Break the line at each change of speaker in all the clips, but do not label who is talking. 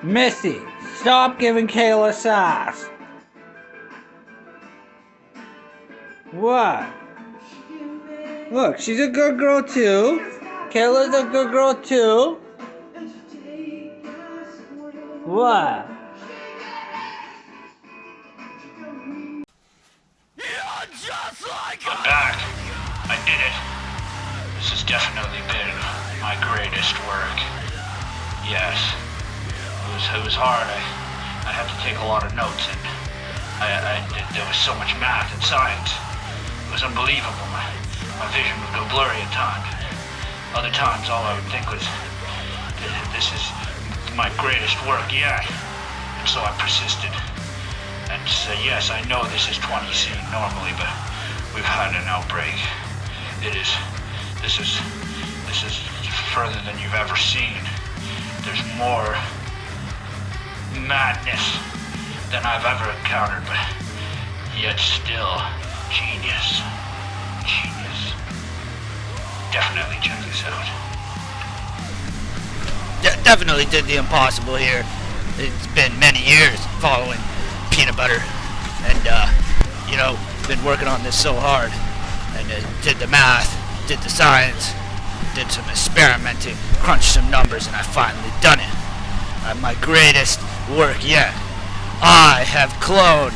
Missy, stop giving Kayla sass. What? Look, she's a good girl too. Kayla's a good girl too. What?
I'm back. I did it. This has definitely been my greatest work. Yes. It was hard. I had to take a lot of notes, and there was so much math and science. It was unbelievable. My vision would go blurry at times. Other times, all I would think was, this is my greatest work yet. And so I persisted. And say, yes, I know this is 20scene normally, but we've had an outbreak. This is further than you've ever seen. There's more madness than I've ever encountered, but yet still genius. Genius. Definitely check this out.
Definitely did the impossible here. It's been many years following peanut butter, and been working on this so hard, and did the math, did the science, did some experimenting, crunched some numbers, and I finally done it. My greatest work yet. I have cloned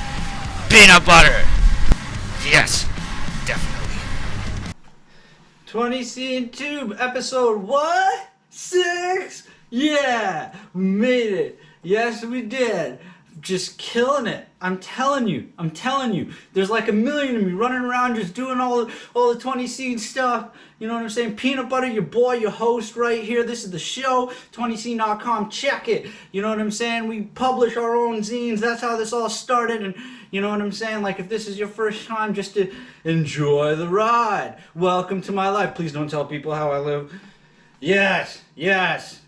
peanut butter. Yes, definitely.
20scene Tube episode what? 6? Yeah, we made it. Yes, we did. Just killing it. I'm telling you. There's like a million of me running around just doing all the 20scene stuff. You know what I'm saying? Peanut Butter, your boy, your host right here. This is the show, 20scene.com. Check it. You know what I'm saying? We publish our own zines. That's how this all started. And you know what I'm saying? Like, if this is your first time, just to enjoy the ride. Welcome to my life. Please don't tell people how I live. Yes.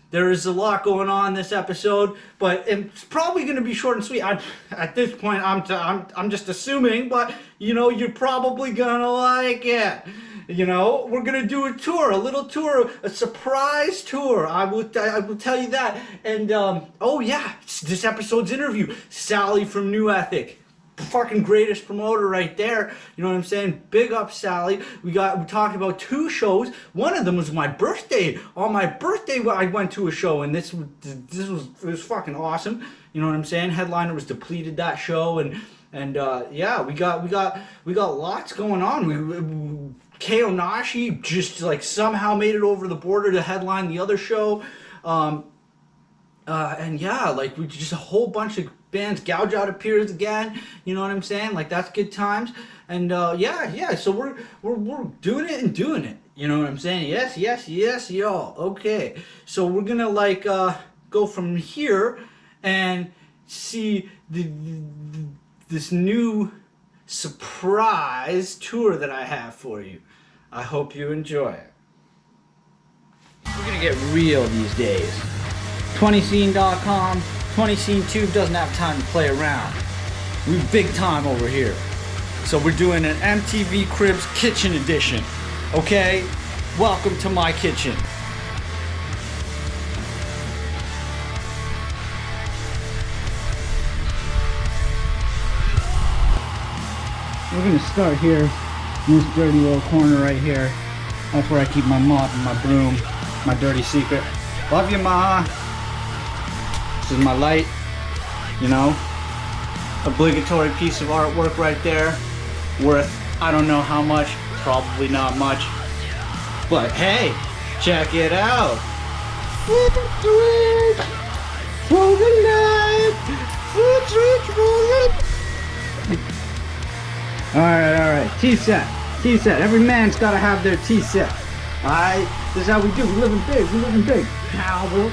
There is a lot going on this episode, but it's probably going to be short and sweet. At this point, I'm just assuming, but you're probably gonna like it. We're gonna do a tour, a little tour, a surprise tour. I will tell you that. And oh yeah, this episode's interview, Sally from New Ethic. Fucking greatest promoter right there. You know what I'm saying? Big up Sally. We talked about 2 shows. One of them was my birthday. On my birthday I went to a show, and it was fucking awesome. You know what I'm saying? Headliner was Depleted, that show, and yeah, we got lots going on. KAONASHI just like somehow made it over the border to headline the other show. And yeah, like we just a whole bunch of bands. Gouge Out appears again. You know what I'm saying? Like, that's good times. And yeah. So we're doing it and doing it. You know what I'm saying? Yes, y'all. Okay. So we're gonna like go from here and see this new surprise tour that I have for you. I hope you enjoy it. We're gonna get real these days. 20scene.com, 20scene Tube doesn't have time to play around. We big time over here. So we're doing an MTV Cribs Kitchen Edition. Okay? Welcome to my kitchen. We're gonna start here in this dirty little corner right here. That's where I keep my mop and my broom, my dirty secret. Love you, Ma. This is my light, obligatory piece of artwork right there. Worth, I don't know how much, probably not much. But hey, check it out. Alright. Tea set. Every man's gotta have their tea set. Alright? This is how we do. We living big. Power.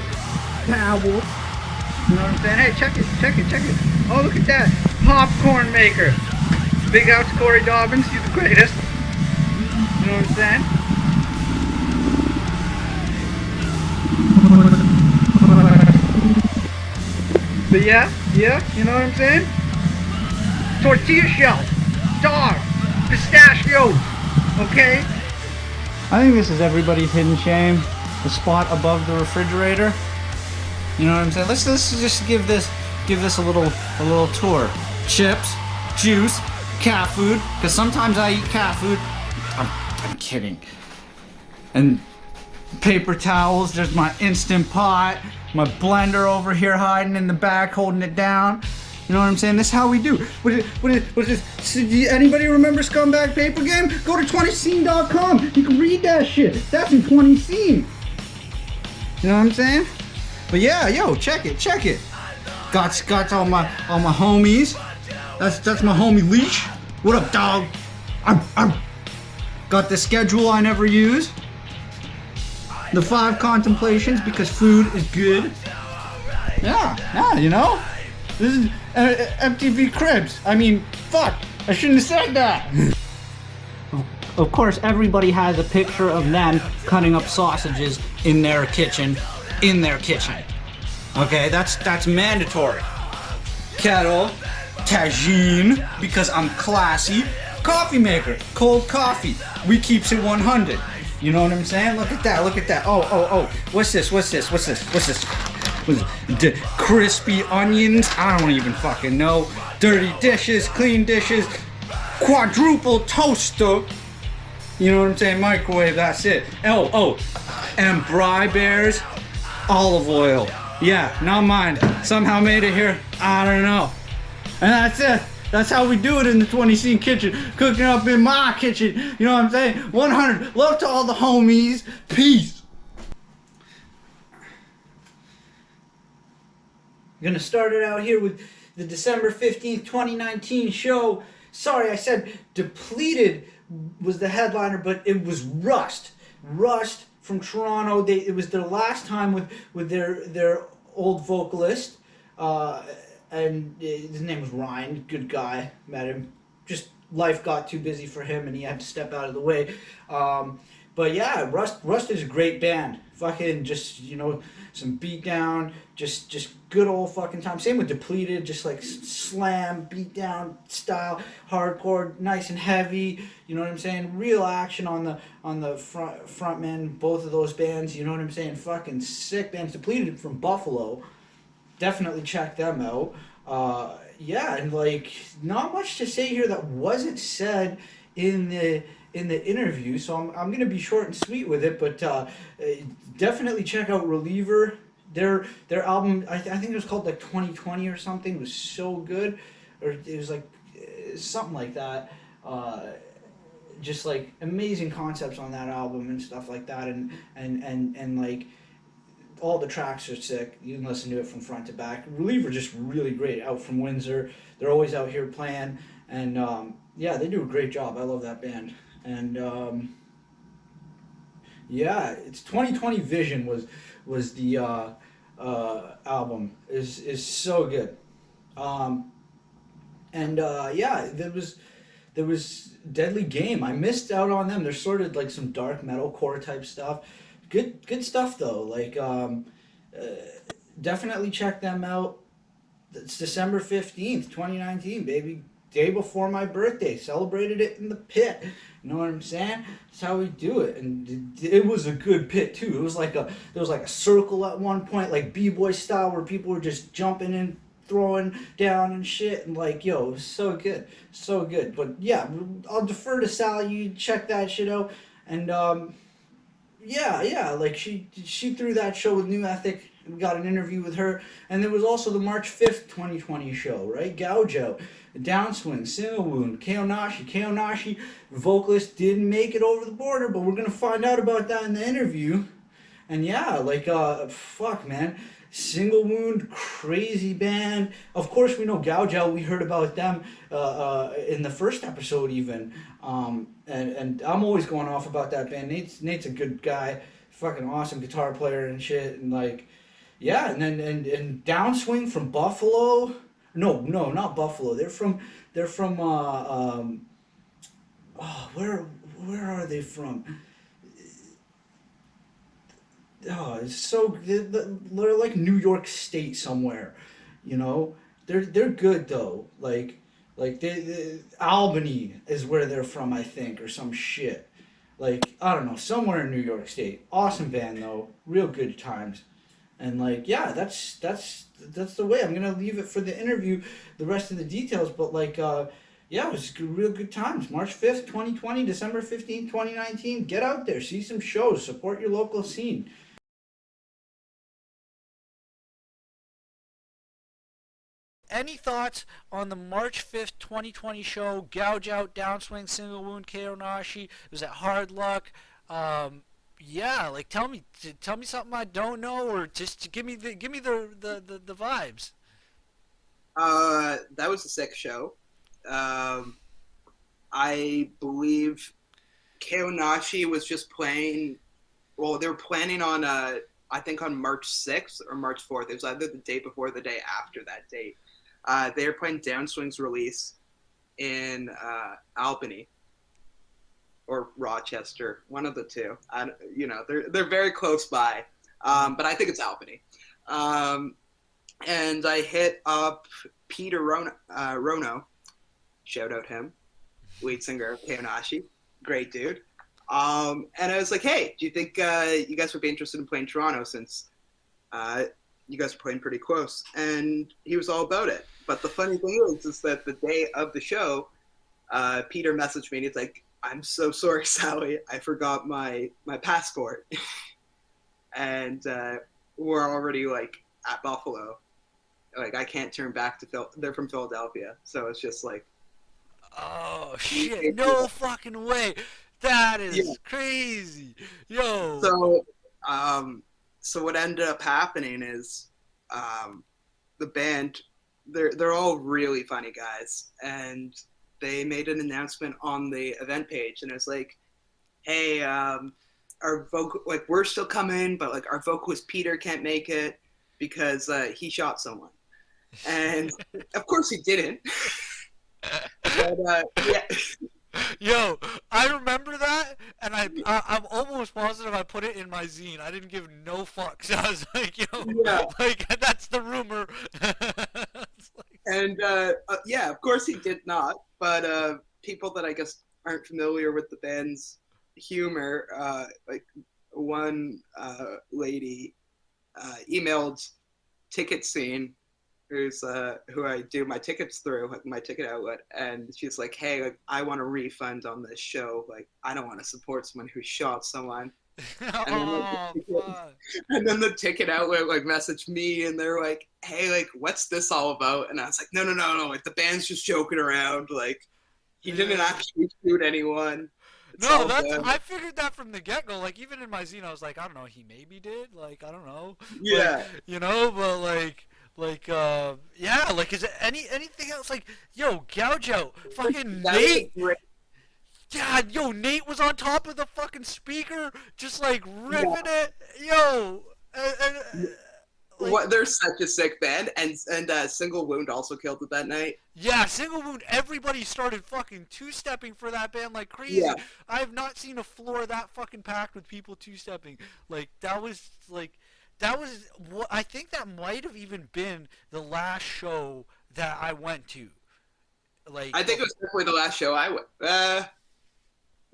You know what I'm saying? Hey, check it. Oh, look at that. Popcorn maker. Big out to Corey Dobbins. He's the greatest. You know what I'm saying? But yeah, you know what I'm saying? Tortilla shells. Dog. Pistachios. Okay? I think this is everybody's hidden shame. The spot above the refrigerator. You know what I'm saying? Let's just give this a little tour. Chips, juice, cat food, because sometimes I eat cat food. I'm kidding. And paper towels, there's my Instant Pot, my blender over here hiding in the back holding it down. You know what I'm saying? This is how we do. What is this? Anybody remember Scumbag Paper Game? Go to 20scene.com. You can read that shit. That's in 20scene. You know what I'm saying? But yeah, yo, check it. Got all my homies. That's my homie Leash. What up, dog? Got the schedule I never use. The 5 contemplations because food is good. Yeah, you know? This is MTV Cribs. I mean, fuck, I shouldn't have said that. Of course, everybody has a picture of them cutting up sausages in their kitchen. Okay, that's mandatory. Kettle, tagine, because I'm classy. Coffee maker, cold coffee. We keeps it 100. You know what I'm saying? Look at that. Oh. What's this? Crispy onions? I don't even fucking know. Dirty dishes, clean dishes, quadruple toaster. You know what I'm saying? Microwave, that's it. Oh. And Bry Bears, olive oil. Yeah, not mine. Somehow made it here. I don't know. And that's it. That's how we do it in the 20scene kitchen. Cooking up in my kitchen. You know what I'm saying? 100. Love to all the homies. Peace. Gonna start it out here with the December 15th, 2019 show. Sorry, I said Depleted was the headliner, but it was Rust. Rust from Toronto. It was their last time with their old vocalist. And his name was Ryan, good guy, met him. Just life got too busy for him and he had to step out of the way. But yeah, Rust is a great band. Fucking just, you know, some beatdown, just good old fucking time. Same with Depleted, just like slam, beatdown style, hardcore, nice and heavy. You know what I'm saying? Real action on the front men, both of those bands. You know what I'm saying? Fucking sick bands. Depleted from Buffalo. Definitely check them out. Yeah, and like not much to say here that wasn't said in the interview, so I'm gonna be short and sweet with it. But definitely check out Reliever. Their album, I think it was called like 2020 or something. It was so good, or it was like something like that. Just like amazing concepts on that album and stuff like that, and like. All the tracks are sick. You can listen to it from front to back. Reliever just really great. Out from Windsor. They're always out here playing. And yeah, they do a great job. I love that band. And yeah, it's 2020 Vision was the album. Is so good. And yeah, there was Deadly Game. I missed out on them. They're sort of like some dark metalcore type stuff. Good stuff though. Like definitely check them out. It's December 15th, 2019, baby. Day before my birthday. Celebrated it in the pit. You know what I'm saying? That's how we do it. And it was a good pit too. There was like a circle at one point, like B-boy style, where people were just jumping in, throwing down and shit, and like, yo, it was so good. But yeah, I'll defer to Sally. You check that shit out. And yeah, like she threw that show with New Ethic. We got an interview with her, and there was also the March 5th, 2020 show, right? Gouge out, Downswing, Single Wound, KAONASHI, vocalist didn't make it over the border, but we're gonna find out about that in the interview. And yeah, like fuck, man, Single Wound, crazy band. Of course, we know Gouge out. We heard about them in the first episode even. And I'm always going off about that band. Nate's a good guy, fucking awesome guitar player and shit. And like, yeah, and then and Downswing from Buffalo. No, not Buffalo. They're from oh, where are they from? Oh, it's so they're like New York State somewhere, you know. They're good though. Like they Albany is where they're from, I think, or some shit. Like, I don't know, somewhere in New York State. Awesome band though, real good times. And like, yeah, that's the way. I'm gonna leave it for the interview, the rest of the details. But like, yeah, it was real good times. March 5th, 2020, December 15th, 2019. Get out there, see some shows, support your local scene.
Any thoughts on the March 5th, 2020 show, Gouge Out, Downswing, Single Wound, KAONASHI? Was that Hard Luck? Yeah, like tell me something I don't know, or just give me the vibes.
That was a sick show. Um, I believe KAONASHI was just playing. Well, they were planning on I think on March 6th or March 4th. It was either the day before or the day after that date. They were playing Downswing's release in Albany or Rochester, one of the two. They're very close by, but I think it's Albany. And I hit up Peter Rono, shout out him, lead singer of KAONASHI, great dude. And I was like, hey, do you think you guys would be interested in playing Toronto since you guys are playing pretty close? And he was all about it. But the funny thing is that the day of the show, Peter messaged me and he's like, I'm so sorry, Sally, I forgot my passport. And we're already like at Buffalo. Like I can't turn back to they're from Philadelphia. So it's just like,
Oh shit! No fucking way! That is crazy, yo.
So what ended up happening is, the band, they're all really funny guys, and they made an announcement on the event page, and it was like, hey, our vocal, like we're still coming, but like our vocalist Peter can't make it because he shot someone, and of course he didn't. But, yeah.
Yo, I remember that, and I'm almost positive I put it in my zine. I didn't give no fucks. I was like, yo, like that's the rumor.
And yeah, of course he did not. But people that I guess aren't familiar with the band's humor, like one lady emailed TicketScene, who I do my tickets through, like my ticket outlet, and she's like, hey, like I want a refund on this show, like I don't want to support someone who shot someone. And then the ticket outlet like messaged me and they're like, hey, like what's this all about? And I was like, no, like the band's just joking around, like he didn't actually shoot anyone.
No, I figured that from the get-go. Like even in my zine I was like, I don't know, he maybe did, like I don't know,
yeah,
like, but yeah, like is it anything else? Like, yo, Gouge Out, fucking Nate. God, yo, Nate was on top of the fucking speaker, just like ripping it, yo.
What? They're such a sick band, and Single Wound also killed it that night.
Yeah, Single Wound. Everybody started fucking two-stepping for that band like crazy.
Yeah.
I have not seen a floor that fucking packed with people two-stepping. Like that was what I think that might have even been the last show that I went to. Like
I think it was definitely the last show I went.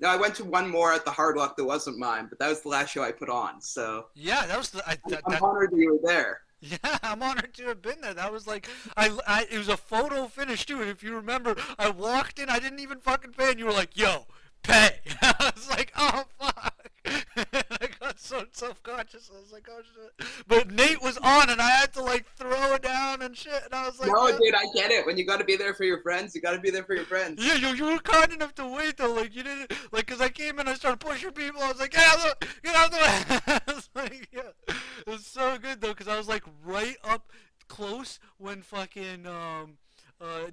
No, I went to one more at the Hard Luck that wasn't mine, but that was the last show I put on. So
yeah, that was the.
I'm honored you were there.
Yeah, I'm honored to have been there. That was like, it was a photo finish too. And if you remember, I walked in, I didn't even fucking pay, and you were like, "Yo, pay." I was like, "Oh fuck." I got so self-conscious. I was like, "Oh shit." But Nate was on, and I had to like throw it down and shit. And I was like,
"No, dude, I get it. When you got to be there for your friends, you got to be there for your friends."
Yeah, you were kind enough to wait though. Like you didn't, like, cause I came in, I started pushing people. I was like, "Get out of the way." I was like, yeah. It was so good though, cause I was like right up close when fucking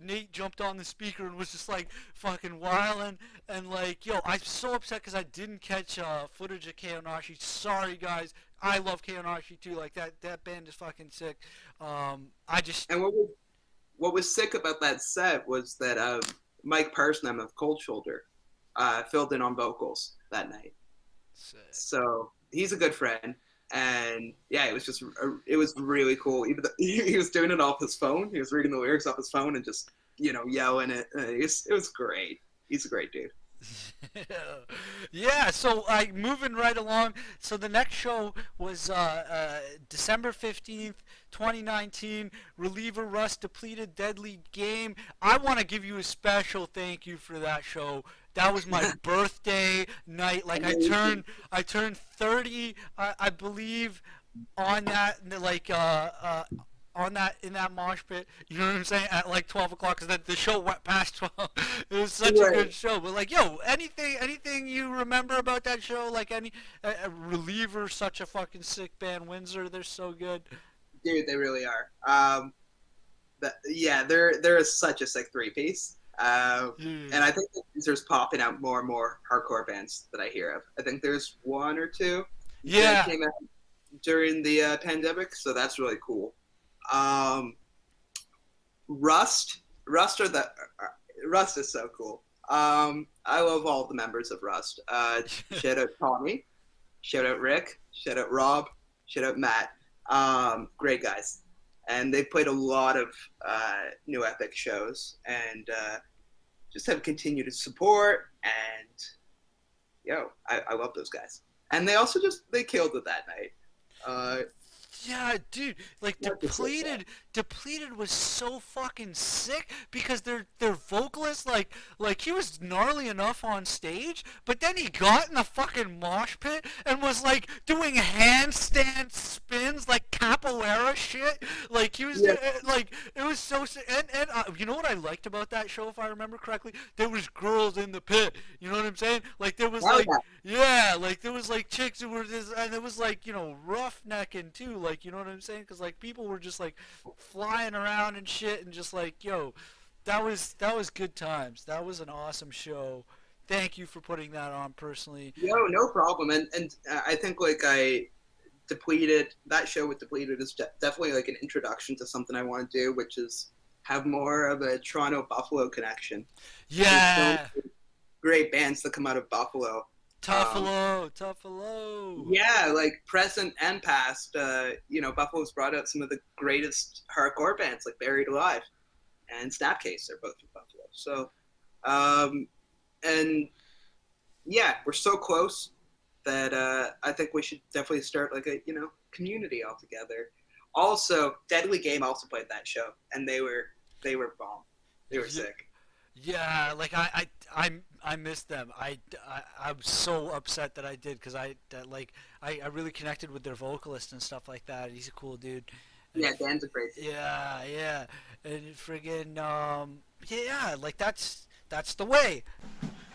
Nate jumped on the speaker and was just like fucking wilding, and like, yo, I'm so upset because I didn't catch footage of KAONASHI. Sorry guys, I love KAONASHI too. Like that band is fucking sick.
And what was sick about that set was that Mike Parsnam of Cold Shoulder filled in on vocals that night.
Sick.
So he's a good friend. And yeah, it was really cool. Even though he was doing it off his phone, he was reading the lyrics off his phone and just yelling it. It was great. He's a great dude.
Yeah, so moving right along. So the next show was December 15th, 2019. Reliever Russ Depleted Deadly Game. I want to give you a special thank you for that show. That was my birthday night. Like I turned 30, I believe, on that on that in that mosh pit, you know what I'm saying, at like 12 o'clock, because then the show went past 12. It was such a good show. But like, yo, anything you remember about that show? Like any Reliever, such a fucking sick band. Windsor, they're so good.
Dude, they really are. They're such a sick three-piece. And I think there's popping out more and more hardcore bands that I hear of. I think there's one or two that came out during the pandemic, so that's really cool. Rust is so cool. I love all the members of Rust. Shout out Tommy, shout out Rick, shout out Rob, shout out Matt. Great guys, and they played a lot of new epic shows, and just have continued to support. And I love those guys, and they also they killed it that night.
Yeah, dude, like Depleted was so fucking sick, because their vocalist, like he was gnarly enough on stage, but then he got in the fucking mosh pit and was like doing handstand spins, like capoeira shit. Like he was like, it was so sick. And you know what I liked about that show, if I remember correctly? There was girls in the pit. You know what I'm saying? Like there was like there was like chicks who were just, and it was like, you know, roughnecking too. Like, you know what I'm saying? Because like people were just like flying around and shit, and just like, yo, that was good times. That was an awesome show. Thank you for putting that on personally.
Yo, no problem. And I think Depleted, that show with Depleted is definitely like an introduction to something I want to do, which is have more of a Toronto Buffalo connection.
Yeah.
So great bands that come out of Buffalo.
Tuffalo.
Yeah, like present and past. Buffalo's brought out some of the greatest hardcore bands, like Buried Alive and Snapcase. They're both from Buffalo. So, we're so close that I think we should definitely start like a community all together. Also, Deadly Game also played that show, and they were bomb. They were sick.
Yeah, like I missed them. I'm so upset that I did, because I really connected with their vocalist and stuff like that. He's a cool dude.
Yeah, Dan's a great dude.
Yeah, and friggin' like that's the way.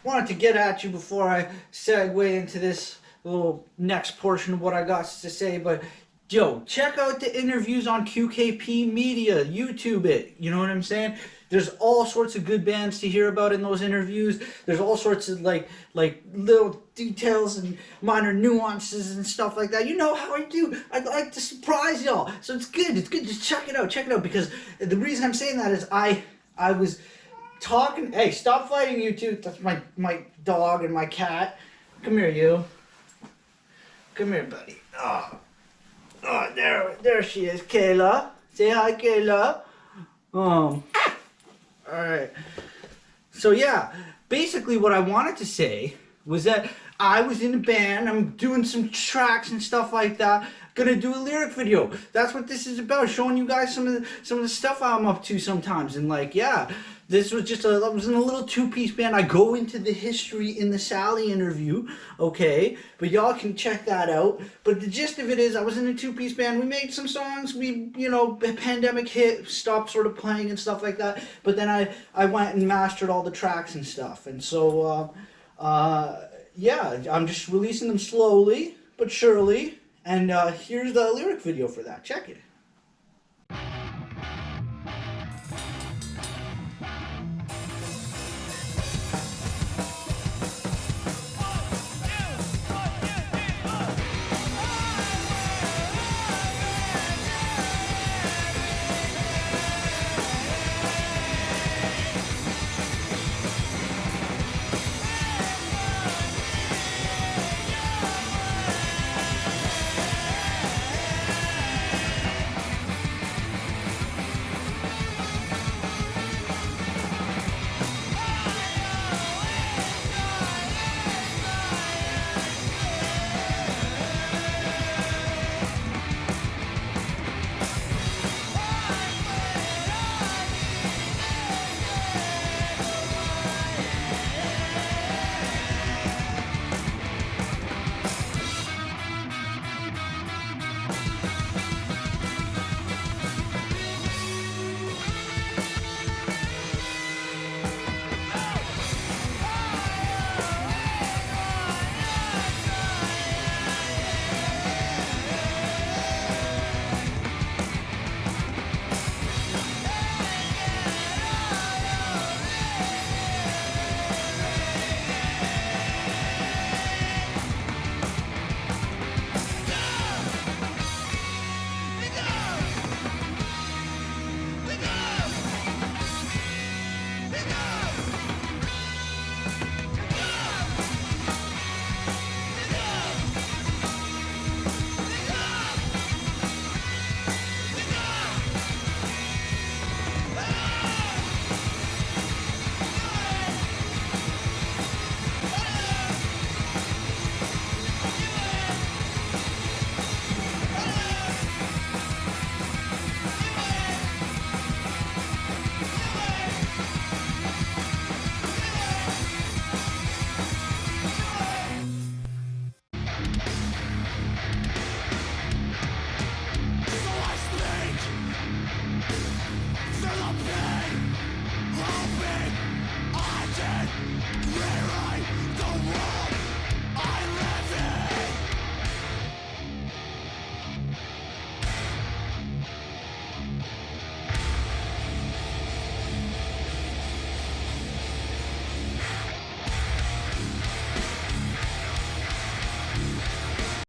Wanted to get at you before I segue into this little next portion of what I got to say, but yo, check out the interviews on QKP Media, YouTube it, you know what I'm saying? There's all sorts of good bands to hear about in those interviews. There's all sorts of like little details and minor nuances and stuff like that. You know how I do. I like to surprise y'all. So it's good. Just check it out, because the reason I'm saying that is I was talking. Hey, stop fighting, you two. That's my dog and my cat. Come here, you. Come here, buddy. Oh, there she is, Kayla. Say hi, Kayla. Alright. So yeah, basically what I wanted to say was that I was in a band, I'm doing some tracks and stuff like that, gonna do a lyric video. That's what this is about, showing you guys some of the stuff I'm up to sometimes. And like, yeah, this was I was in a little two-piece band. I go into the history in the Sally interview, okay? But y'all can check that out. But the gist of it is, I was in a two-piece band. We made some songs. We, pandemic hit, stopped sort of playing and stuff like that. But then I went and mastered all the tracks and stuff. And so, I'm just releasing them slowly but surely. And here's the lyric video for that. Check it.